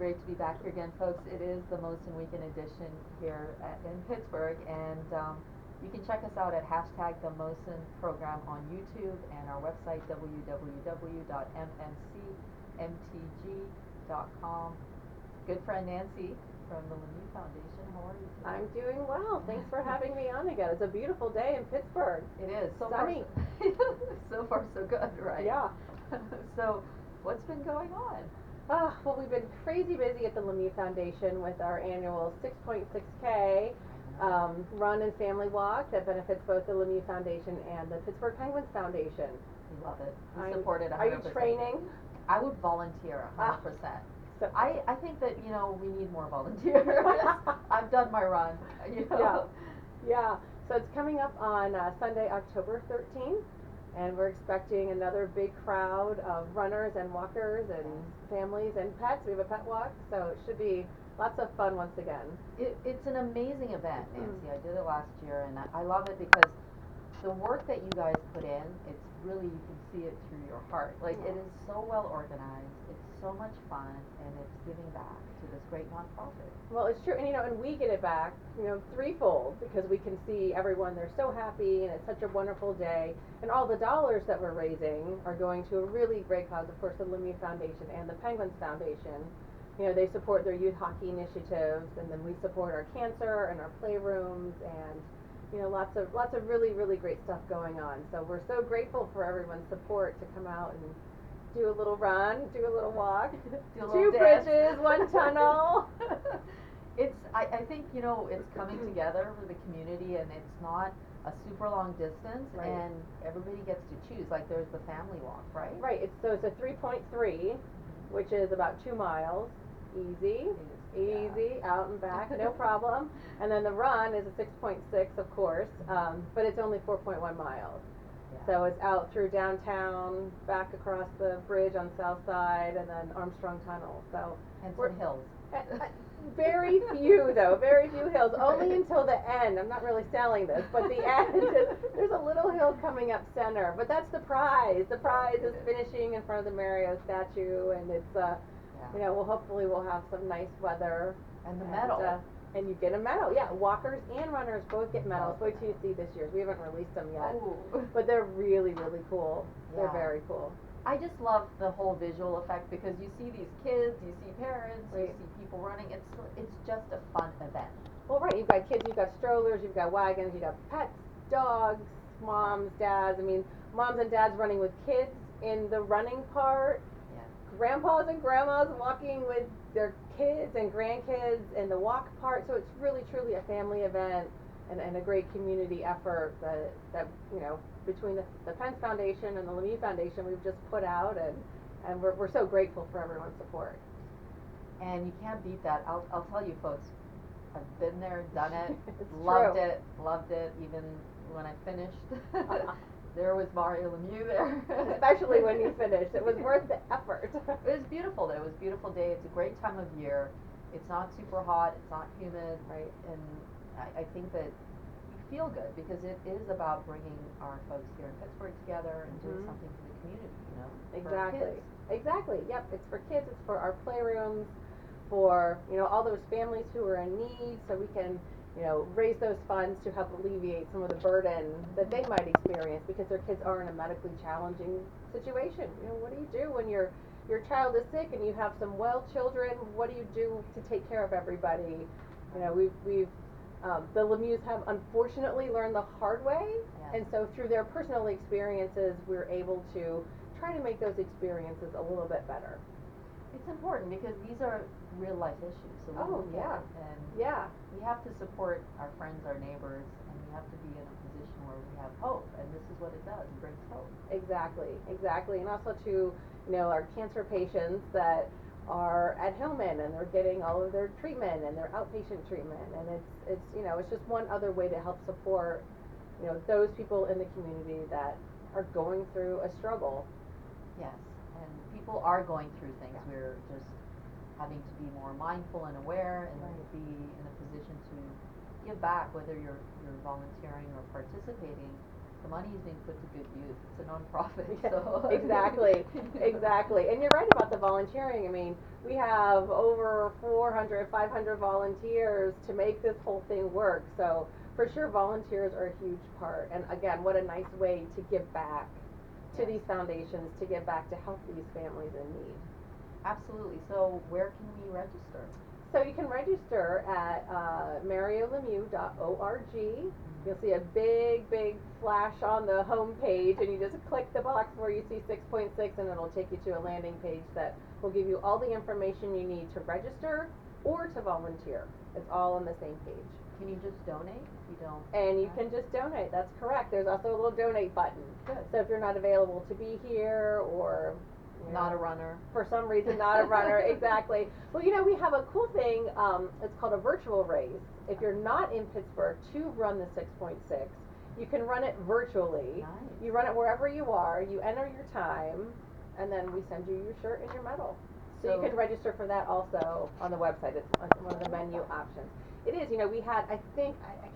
great to be back here again, folks. It is the Mohsin Weekend Edition here in Pittsburgh, and you can check us out at hashtag the Mohsin Program on YouTube and our website www.mmcmtg.com. Good friend Nancy from the Lemieux Foundation. How are you today? I'm doing well. Thanks for having me on again. It's a beautiful day in Pittsburgh. It is. Sunny. So far so good, right? Yeah. So, what's been going on? Well, we've been crazy busy at the Lemieux Foundation with our annual 6.6K run and family walk that benefits both the Lemieux Foundation and the Pittsburgh Penguins Foundation. We love it. We support it 100%. Are you training? I would volunteer 100%. So I think that, we need more volunteers. I've done my run, Yeah. So it's coming up on Sunday, October 13th. And we're expecting another big crowd of runners and walkers and families and pets. We have a pet walk, so it should be lots of fun once again. It's an amazing event, Nancy. I did it last year, and I love it because the work that you guys put in, it's really, you can see it through your heart. Like, it is so well organized, it's so much fun, and it's giving back to this great nonprofit. Well, it's true, and and we get it back, threefold, because we can see everyone, they're so happy, and it's such a wonderful day, and all the dollars that we're raising are going to a really great cause, of course, the Lemieux Foundation and the Penguins Foundation. They support their youth hockey initiatives, and then we support our cancer and our playrooms, and lots of really, really great stuff going on. So we're so grateful for everyone's support to come out and do a little run, do a little walk, do a two dance. bridges, one tunnel. I think, it's coming together for the community, and it's not a super long distance, right. And everybody gets to choose. Like, there's the family walk, right? Right, it's a 3.3, which is about 2 miles, easy, out and back, no problem. And then the run is a 6.6, of course, but it's only 4.1 miles. Yeah. So it's out through downtown, back across the bridge on South Side, and then Armstrong Tunnel. So and some hills. Very few, though, very few hills, only until the end. I'm not really selling this, but the end, there's a little hill coming up center, but that's the prize. The prize is finishing in front of the Mario statue, and it's, hopefully we'll have some nice weather. And the medal. And you get a medal, yeah. Walkers and runners both get medals. Wait till you see this year's. We haven't released them yet. Ooh. But they're really, really cool. Yeah. They're very cool. I just love the whole visual effect because you see these kids, you see parents, right. You see people running. It's just a fun event. Well, right. You've got kids, you've got strollers, you've got wagons, you've got pets, dogs, moms, dads. I mean, moms and dads running with kids in the running part. Yeah. Grandpas and grandmas walking with their kids and grandkids in the walk part. So it's really, truly a family event and a great community effort that between the Pence Foundation and the Lemieux Foundation we've just put out, and we're so grateful for everyone's support. And you can't beat that. I'll tell you folks, I've been there, done it, loved it, even when I finished. There was Mario Lemieux there. Especially when you finished. It was worth the effort. It was beautiful though. It was a beautiful day. It's a great time of year. It's not super hot, it's not humid, right? And I think that you feel good because it is about bringing our folks here in Pittsburgh together and doing something for the community, Exactly. Exactly. Yep. It's for kids. It's for our playrooms, for all those families who are in need, so we can raise those funds to help alleviate some of the burden that they might experience because their kids are in a medically challenging situation. What do you do when your child is sick and you have some well children? What do you do to take care of everybody? We've the Lemieux have unfortunately learned the hard way, and so through their personal experiences, we're able to try to make those experiences a little bit better. It's important because these are real life issues. So we we have to support our friends, our neighbors, and we have to be in a position where we have hope. And this is what it does. It brings hope. Exactly. And also to our cancer patients that are at Hillman and they're getting all of their treatment and their outpatient treatment, and it's just one other way to help support those people in the community that are going through a struggle. Yes, and people are going through things. We're just having to be more mindful and aware, and be in a position to give back, whether you're volunteering or participating. the money is being put to good use. It's a nonprofit, Yeah, so. exactly, exactly. And you're right about the volunteering. I mean, we have over 400, 500 volunteers to make this whole thing work. So for sure, volunteers are a huge part. And again, what a nice way to give back to these foundations, to give back to help these families in need. Absolutely. So where can we register? So you can register at mariolemieux.org. You'll see a big flash on the home page, and you just click the box where you see 6.6, and it'll take you to a landing page that will give you all the information you need to register or to volunteer. It's all on the same page. Can you just donate if you don't? And you can just donate. That's correct. There's also a little donate button. Good. So if you're not available to be here, or Not a runner. for some reason not a runner, exactly. Well, we have a cool thing. It's called a virtual race. If you're not in Pittsburgh to run the 6.6, you can run it virtually. Nice. You run it wherever you are. You enter your time, and then we send you your shirt and your medal. So you can register for that also on the website. It's one of the menu options. It is. We had, I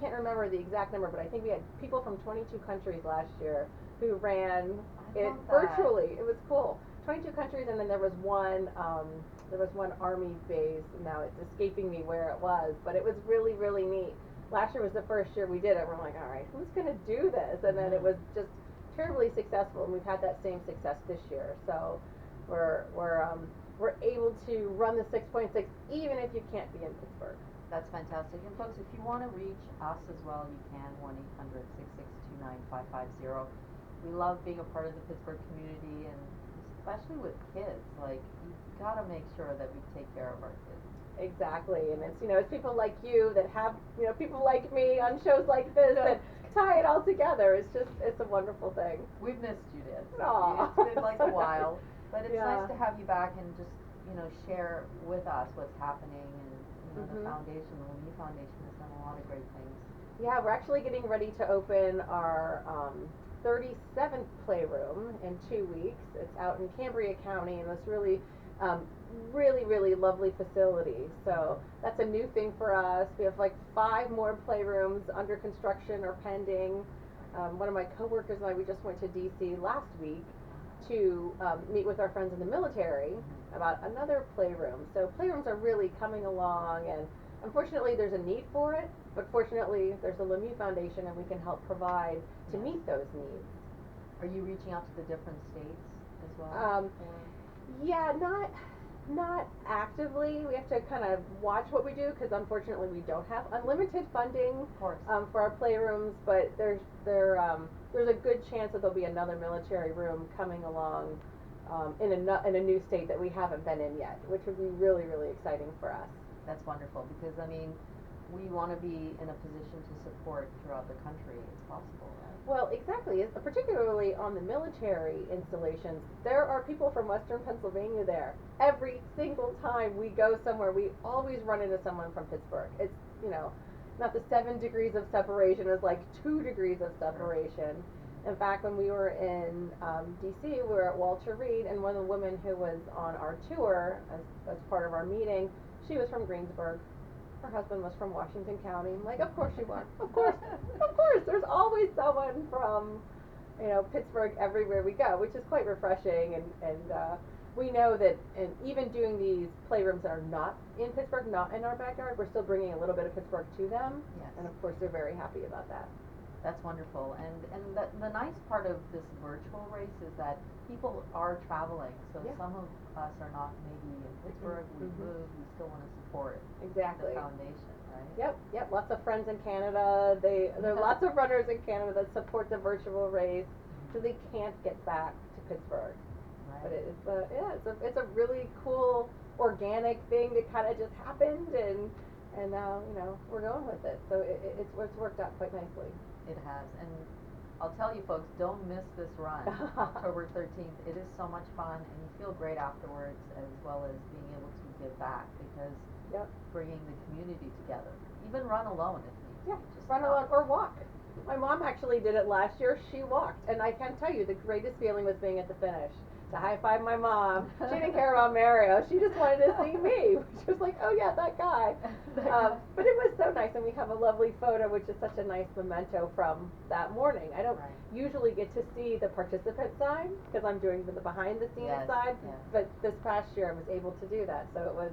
can't remember the exact number, but I think we had people from 22 countries last year who ran it virtually. It was cool. 22 countries, and then there was one army base. Now it's escaping me where it was, but it was really neat. Last year was the first year we did it. We're like, all right, who's gonna do this? And then it was just terribly successful, and we've had that same success this year. So we're able to run the 6.6 even if you can't be in Pittsburgh. That's fantastic. And folks, if you want to reach us as well, you can 1-800-662-9550. We love being a part of the Pittsburgh community, and especially with kids. Like, you've got to make sure that we take care of our kids. Exactly, and it's people like you that have people like me on shows like this that tie it all together. It's a wonderful thing. We've missed you, Dad. Aww. It's been like a while, but it's Yeah. nice to have you back and just share with us what's happening, and the foundation, the Lemieux Foundation, has done a lot of great things. Yeah, we're actually getting ready to open our 37th playroom in 2 weeks. It's out in Cambria County, and it's really lovely facility. So that's a new thing for us. We have like 5 more playrooms under construction or pending. One of my coworkers and I, we just went to DC last week to meet with our friends in the military about another playroom. So playrooms are really coming along, and unfortunately there's a need for it, but fortunately there's the Lemieux Foundation, and we can help provide to meet those needs. Are you reaching out to the different states as well? Yeah, not actively. We have to kind of watch what we do, because unfortunately we don't have unlimited funding for our playrooms, but there's a good chance that there'll be another military room coming along in a new state that we haven't been in yet, which would be really exciting for us. That's wonderful, because we want to be in a position to support throughout the country if possible, right? Well, exactly. Particularly on the military installations, there are people from Western Pennsylvania there. Every single time we go somewhere, we always run into someone from Pittsburgh. It's not the 7 degrees of separation, it's like 2 degrees of separation. In fact, when we were in DC, we were at Walter Reed, and one of the women who was on our tour as part of our meeting, she was from Greensburg. Her husband was from Washington County. I'm like, of course you are. Of course. There's always someone from, Pittsburgh everywhere we go, which is quite refreshing. And we know that, and even doing these playrooms that are not in Pittsburgh, not in our backyard, we're still bringing a little bit of Pittsburgh to them. Yes. And of course, they're very happy about that. That's wonderful. And the nice part of this virtual race is that people are traveling. So some of us are not maybe in Pittsburgh, we moved, we still want to support the foundation, right? Yep. Lots of friends in Canada. There are lots of runners in Canada that support the virtual race, so they can't get back to Pittsburgh. Right. But it's a really cool organic thing that kind of just happened, and now we're going with it. So it's worked out quite nicely. It has, and I'll tell you folks, don't miss this run, October 13th. It is so much fun, and you feel great afterwards, as well as being able to give back, because bringing the community together. Even run alone if needs be. Just run alone or walk. My mom actually did it last year. She walked, and I can tell you the greatest feeling was being at the finish. to high five my mom. She didn't care about Mario. She just wanted to see me. She was like, oh yeah, that guy. But it was so nice, and we have a lovely photo, which is such a nice memento from that morning. I don't usually get to see the participant side because I'm doing the behind the scenes side, but this past year I was able to do that, so it was